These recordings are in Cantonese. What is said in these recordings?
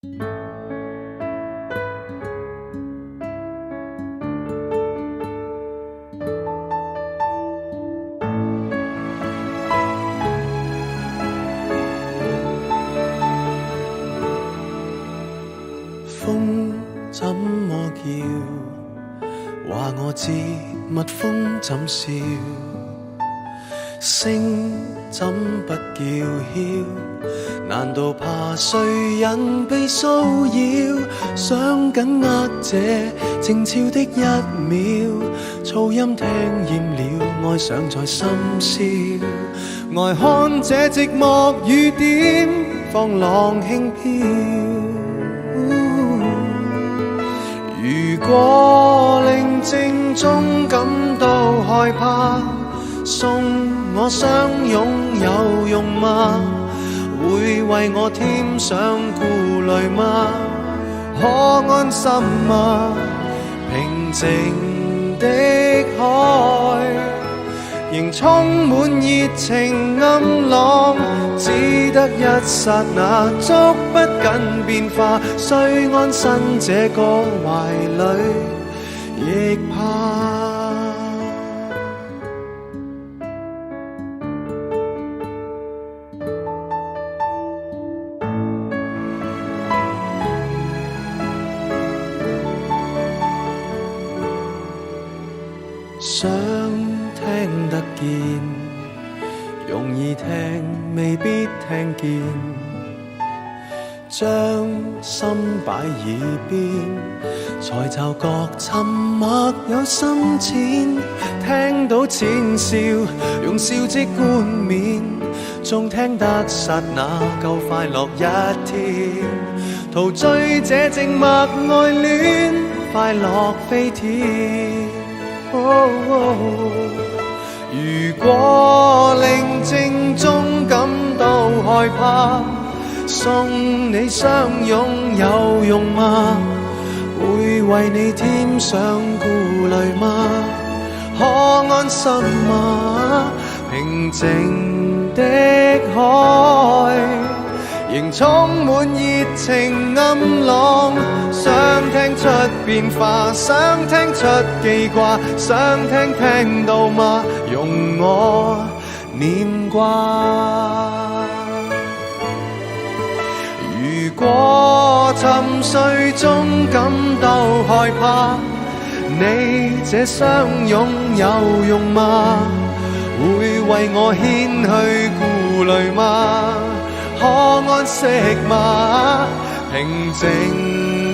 風怎麼叫？話我知蜜蜂怎笑？聲怎不叫囂？難道怕誰人被騷擾？想緊握這靜悄的一秒，噪音聽厭了，愛上在深宵。呆看這寂寞雨點，放浪輕飄。如果寧靜中感到害怕，送我相擁有用嗎？會為我添上顧慮嗎？可安心嗎？平靜的海仍充滿熱情暗浪，只得一剎那捉不緊變化，雖安身這個懷裡亦怕。想聽得見，容易聽未必聽見，將心擺耳邊，才察覺沉默有深淺。聽到淺笑，用笑跡冠冕，縱聽得剎那夠快樂一天。陶醉這靜默愛戀，快樂飛天。如果寧靜中感到害怕，送你相擁有用嗎？會為你添上顧慮嗎？可安心嗎？平靜的海仍充滿熱情暗浪，想聽出變化，想聽出記掛，想聽到嗎？容我念掛。如果沉睡中感到害怕，你這相擁有用嗎？會為我牽去顧慮嗎？可安息嗎？平靜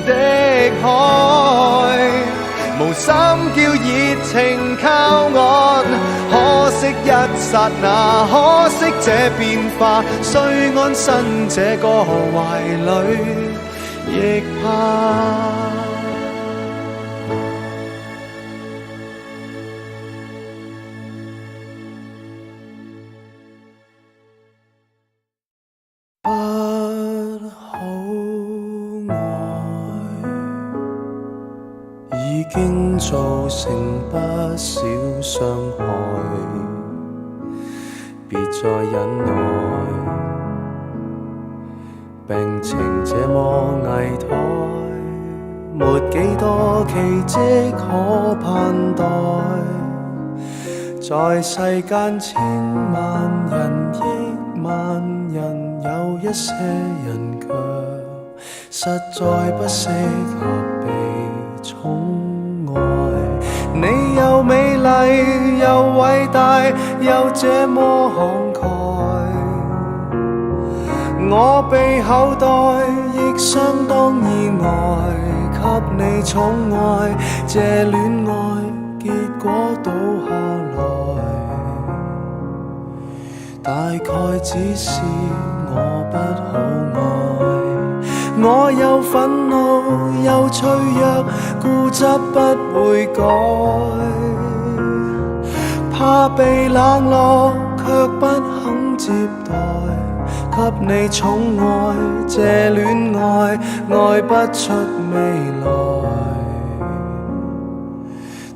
的海無心叫熱情靠岸，可惜一剎那，可惜這變化，雖安身這個懷裡亦怕。不好愛，已經造成不少傷害，別再忍耐。病情這麼危殆，沒幾多奇蹟可盼待。在世間千萬人億萬人，有一些人卻實在不適合被寵愛。你又美麗又偉大又這麼慷慨，我被厚待亦相當意外，給你寵愛，這戀愛結果倒下來，大概只是我不好愛。我又憤怒又脆弱，固執不會改，怕被冷落卻不肯接待，給你寵愛，這戀愛愛不出未來，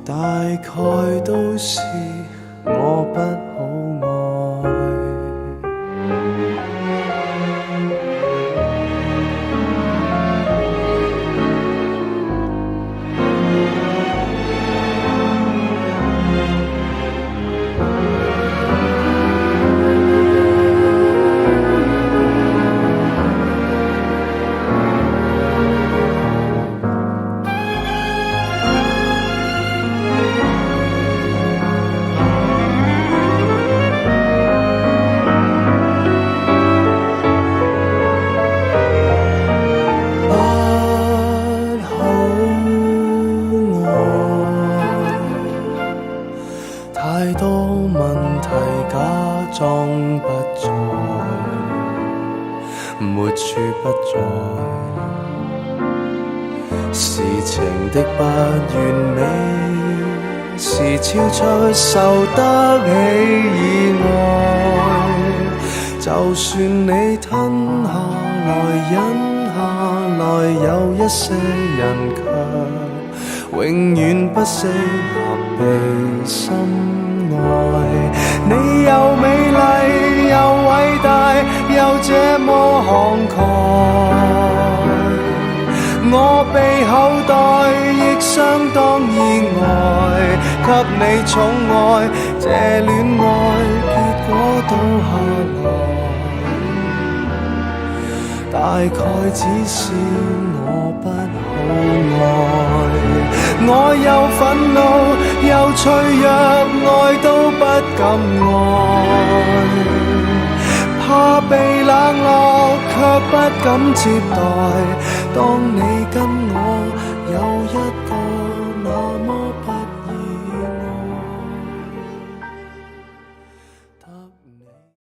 大概都是我不好愛。是情的不完美，是超出受得起意外。就算你吞下來忍下來，有一些人卻永遠不適合被深愛。你又美麗又偉大又這麼慷慨，我被厚待亦相當意外，給你寵愛，這戀愛結果倒下來，大概只是我不好愛。我又憤怒又脆弱，愛都不敢愛，怕被冷落卻不敢接待。當你跟我有一個那麼不